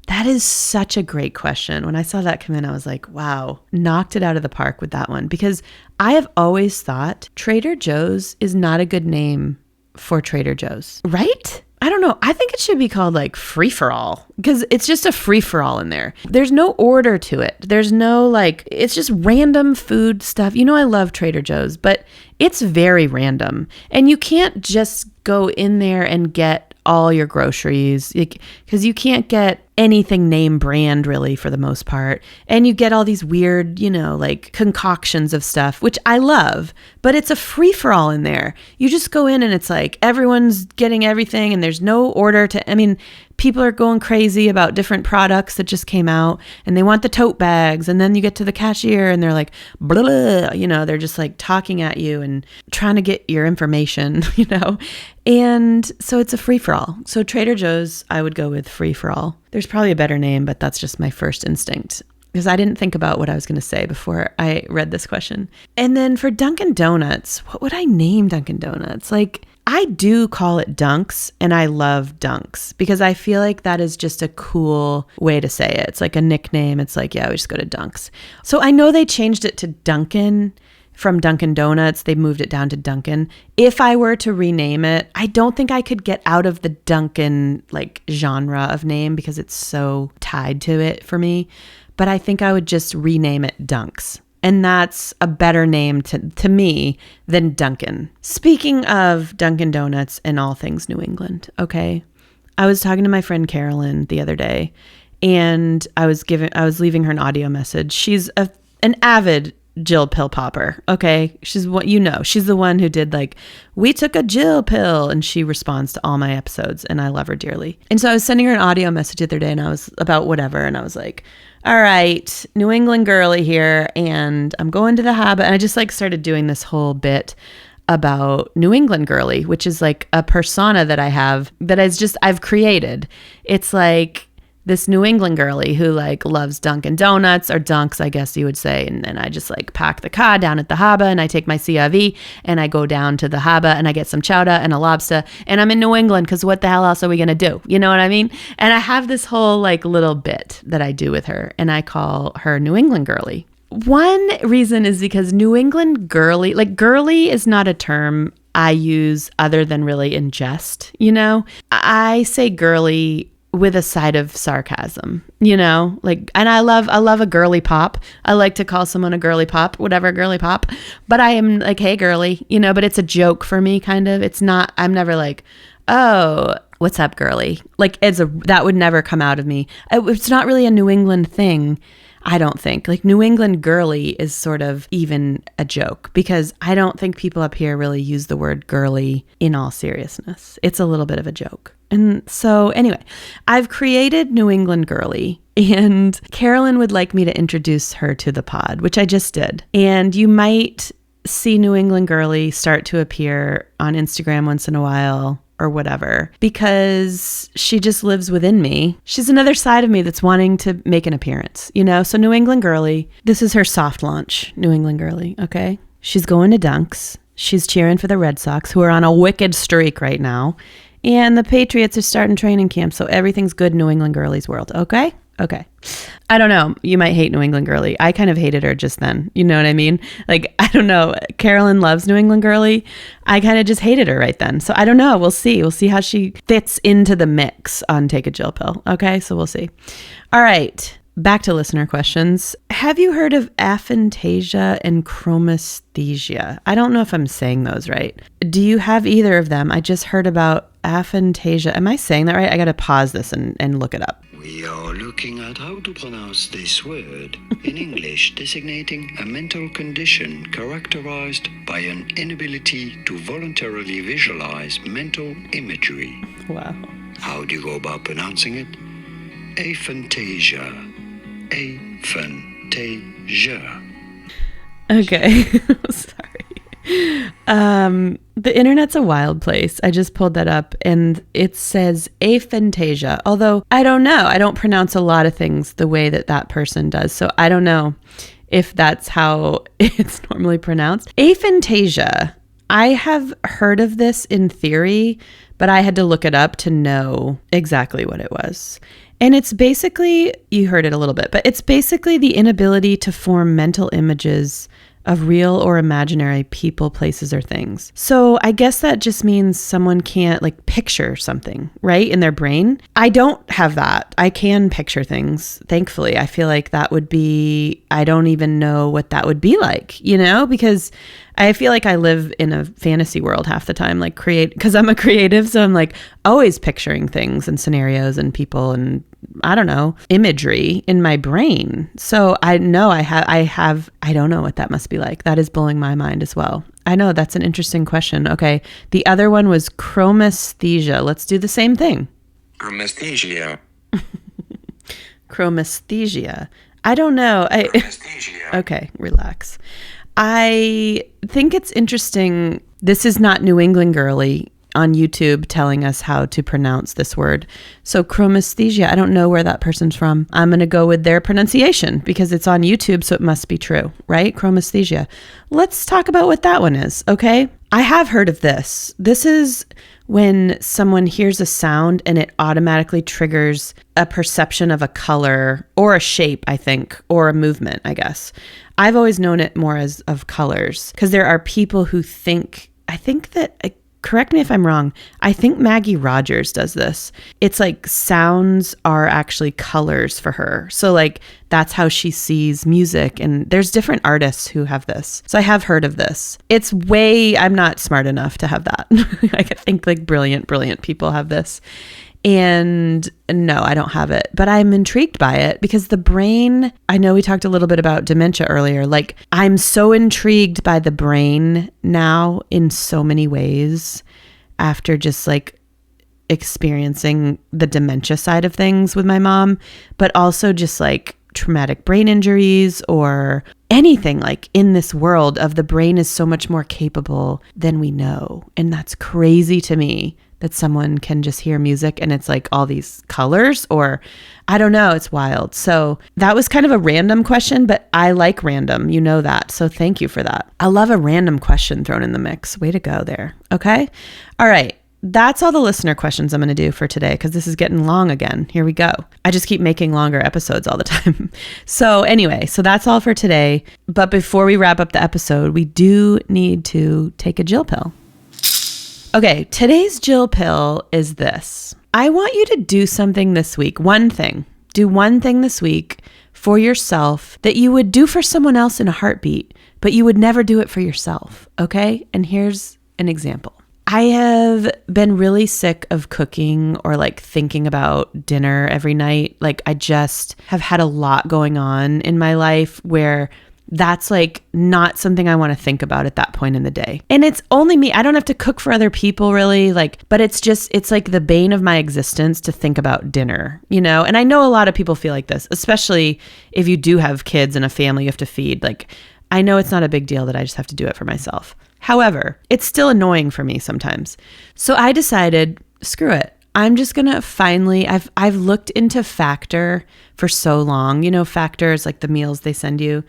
Speaker 2: That is such a great question. When I saw that come in, I was like, wow, knocked it out of the park with that one. Because I have always thought Trader Joe's is not a good name for Trader Joe's, right? I don't know. I think it should be called like free for all because it's just a free for all in there. There's no order to it. There's no like, it's just random food stuff. You know, I love Trader Joe's, but it's very random. And you can't just go in there and get all your groceries because you can't get anything name brand really for the most part. And you get all these weird, you know, like concoctions of stuff, which I love, but it's a free for all in there. You just go in and it's like everyone's getting everything and there's no order to, I mean, people are going crazy about different products that just came out and they want the tote bags. And then you get to the cashier and they're like, blah, blah, you know, they're just like talking at you and trying to get your information, you know? And so it's a free for all. So Trader Joe's, I would go with free for all. There's probably a better name, but that's just my first instinct because I didn't think about what I was going to say before I read this question. And then for Dunkin' Donuts, what would I name Dunkin' Donuts? Like, I do call it Dunks and I love Dunks because I feel like that is just a cool way to say it. It's like a nickname. It's like, yeah, we just go to Dunks. So I know they changed it to Dunkin' from Dunkin' Donuts. They moved it down to Dunkin'. If I were to rename it, I don't think I could get out of the Dunkin' like genre of name because it's so tied to it for me. But I think I would just rename it Dunks. And that's a better name to me than Dunkin'. Speaking of Dunkin' Donuts and all things New England, okay? I was talking to my friend Carolyn the other day, and I was leaving her an audio message. She's an avid Jill pill popper, okay? She's what you know. She's the one who did like, we took a Jill pill, and she responds to all my episodes, and I love her dearly. And so I was sending her an audio message the other day, and I was about whatever, and I was like, all right, New England girly here, and I'm going to the Habit. And I just like started doing this whole bit about New England girly, which is like a persona that I have that I've created. It's like this New England girly who like loves Dunkin' Donuts or Dunks, I guess you would say. And then I just like pack the car down at the Haba and I take my CRV and I go down to the Haba and I get some chowder and a lobster and I'm in New England because what the hell else are we going to do? You know what I mean? And I have this whole like little bit that I do with her and I call her New England girly. One reason is because New England girly, like girly is not a term I use other than really in jest, you know? I say girly with a side of sarcasm, you know, like, and I love a girly pop. I like to call someone a girly pop, whatever, girly pop, but I am like, hey girly, you know, but it's a joke for me kind of. It's not, I'm never like, oh, what's up girly? Like that would never come out of me. It's not really a New England thing. I don't think like New England girly is sort of even a joke because I don't think people up here really use the word girly in all seriousness. It's a little bit of a joke. And so anyway, I've created New England girly and Carolyn would like me to introduce her to the pod, which I just did. And you might see New England girly start to appear on Instagram once in a while or whatever, because she just lives within me. She's another side of me that's wanting to make an appearance, you know? So New England girly, this is her soft launch, New England girly, okay? She's going to Dunks. She's cheering for the Red Sox, who are on a wicked streak right now. And the Patriots are starting training camp, so everything's good New England girly's world, okay? Okay. I don't know. You might hate New England girly. I kind of hated her just then. You know what I mean? Like, I don't know. Carolyn loves New England girly. I kind of just hated her right then. So I don't know. We'll see. We'll see how she fits into the mix on Take a Jill Pill. Okay. So we'll see. All right. Back to listener questions. Have you heard of aphantasia and chromesthesia? I don't know if I'm saying those right. Do you have either of them? I just heard about aphantasia. Am I saying that right? I got to pause this and look it up.
Speaker 3: We are looking at how to pronounce this word in English, designating a mental condition characterized by an inability to voluntarily visualize mental imagery.
Speaker 2: Wow.
Speaker 3: How do you go about pronouncing it? Aphantasia. Aphantasia.
Speaker 2: Okay. Sorry. The internet's a wild place. I just pulled that up and it says aphantasia. Although I don't know. I don't pronounce a lot of things the way that person does. So I don't know if that's how it's normally pronounced. Aphantasia. I have heard of this in theory, but I had to look it up to know exactly what it was. And it's basically, you heard it a little bit, but it's basically the inability to form mental images of real or imaginary people, places, or things. So I guess that just means someone can't like picture something, right, in their brain. I don't have that. I can picture things, thankfully. I feel like that would be, I don't even know what that would be like, you know, because I feel like I live in a fantasy world half the time, like because I'm a creative. So I'm like always picturing things and scenarios and people and I don't know, imagery in my brain. So I know I don't know what that must be like. That is blowing my mind as well. I know that's an interesting question. Okay. The other one was chromesthesia. Let's do the same thing.
Speaker 4: Chromesthesia.
Speaker 2: Chromesthesia. I don't know.
Speaker 4: Chromesthesia.
Speaker 2: Okay, relax. I think it's interesting. This is not New England girly on YouTube telling us how to pronounce this word. So chromesthesia, I don't know where that person's from. I'm going to go with their pronunciation because it's on YouTube, so it must be true, right? Chromesthesia. Let's talk about what that one is, okay? I have heard of this. This is when someone hears a sound and it automatically triggers a perception of a color or a shape, I think, or a movement, I guess. I've always known it more as of colors because there are people who think, I think that, correct me if I'm wrong, I think Maggie Rogers does this. It's like sounds are actually colors for her. So like that's how she sees music. And there's different artists who have this. So I have heard of this. I'm not smart enough to have that. I think like brilliant people have this. And no, I don't have it, but I'm intrigued by it because the brain, I know we talked a little bit about dementia earlier. Like I'm so intrigued by the brain now in so many ways after just like experiencing the dementia side of things with my mom, but also just like traumatic brain injuries or anything like in this world of the brain is so much more capable than we know. And that's crazy to me that someone can just hear music and it's like all these colors or I don't know, it's wild. So that was kind of a random question, but I like random, you know that. So thank you for that. I love a random question thrown in the mix. Way to go there. Okay. All right. That's all the listener questions I'm going to do for today because this is getting long again. Here we go. I just keep making longer episodes all the time. So anyway, so that's all for today. But before we wrap up the episode, we do need to take a Jill pill. Okay, today's Jill pill is this. I want you to do something this week. One thing. Do one thing this week for yourself that you would do for someone else in a heartbeat, but you would never do it for yourself. Okay? And here's an example. I have been really sick of cooking or like thinking about dinner every night. Like I just have had a lot going on in my life where that's like not something I want to think about at that point in the day. And it's only me. I don't have to cook for other people really, but it's like the bane of my existence to think about dinner, you know? And I know a lot of people feel like this, especially if you do have kids and a family you have to feed. Like, I know it's not a big deal that I just have to do it for myself. However, it's still annoying for me sometimes. So I decided, screw it. I'm just going to finally, I've looked into Factor for so long. You know, Factor is like the meals they send you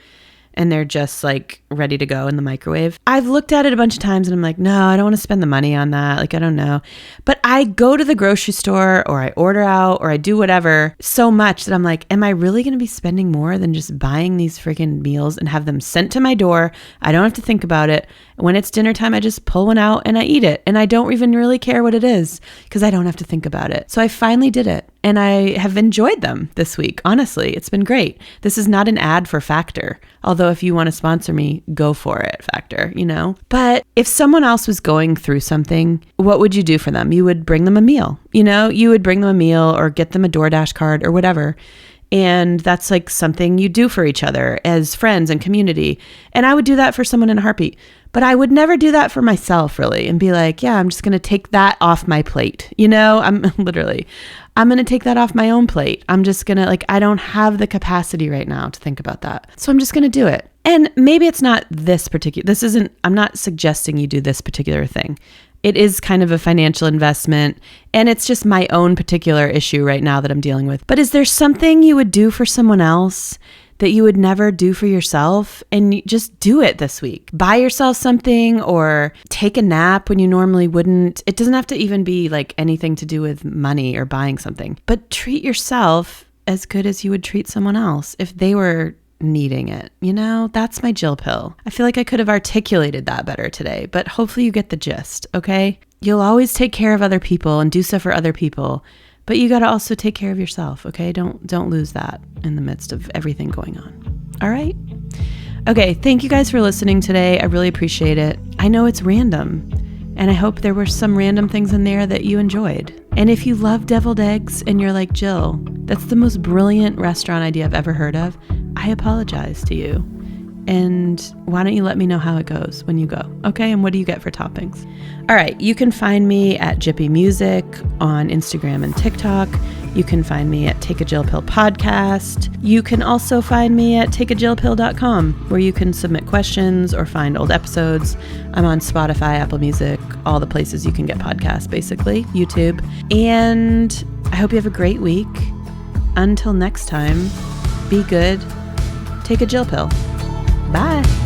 Speaker 2: and they're just like ready to go in the microwave. I've looked at it a bunch of times and I'm like, no, I don't want to spend the money on that. Like, I don't know. But I go to the grocery store or I order out or I do whatever so much that I'm like, am I really going to be spending more than just buying these freaking meals and have them sent to my door? I don't have to think about it. When it's dinner time, I just pull one out and I eat it. And I don't even really care what it is because I don't have to think about it. So I finally did it. And I have enjoyed them this week. Honestly, it's been great. This is not an ad for Factor. Although if you want to sponsor me, go for it, Factor, you know? But if someone else was going through something, what would you do for them? You would bring them a meal, you know? You would bring them a meal or get them a DoorDash card or whatever. And that's like something you do for each other as friends and community. And I would do that for someone in a heartbeat. But I would never do that for myself, really, and be like, yeah, I'm just going to take that off my plate. You know, I'm going to take that off my own plate. I'm just going to I don't have the capacity right now to think about that. So I'm just going to do it. And maybe it's not I'm not suggesting you do this particular thing. It is kind of a financial investment, and it's just my own particular issue right now that I'm dealing with. But is there something you would do for someone else that you would never do for yourself? And just do it this week. Buy yourself something or take a nap when you normally wouldn't. It doesn't have to even be like anything to do with money or buying something, but treat yourself as good as you would treat someone else if they were needing it. That's my Jill pill. I feel like I could have articulated that better today, but hopefully you get the gist, okay? You'll always take care of other people and do stuff for other people, but you got to also take care of yourself, okay? Don't lose that in the midst of everything going on. All right? Okay, thank you guys for listening today. I really appreciate it. I know it's random, and I hope there were some random things in there that you enjoyed. And if you love deviled eggs and you're like, Jill, that's the most brilliant restaurant idea I've ever heard of, I apologize to you. And why don't you let me know how it goes when you go, okay? And what do you get for toppings? All right, you can find me at JiPi Music on Instagram and TikTok. You can find me at Take a Jill Pill Podcast. You can also find me at takeajillpill.com, where you can submit questions or find old episodes. I'm on Spotify, Apple Music, all the places you can get podcasts, basically, YouTube. And I hope you have a great week. Until next time, be good. Take a Jill Pill. Bye.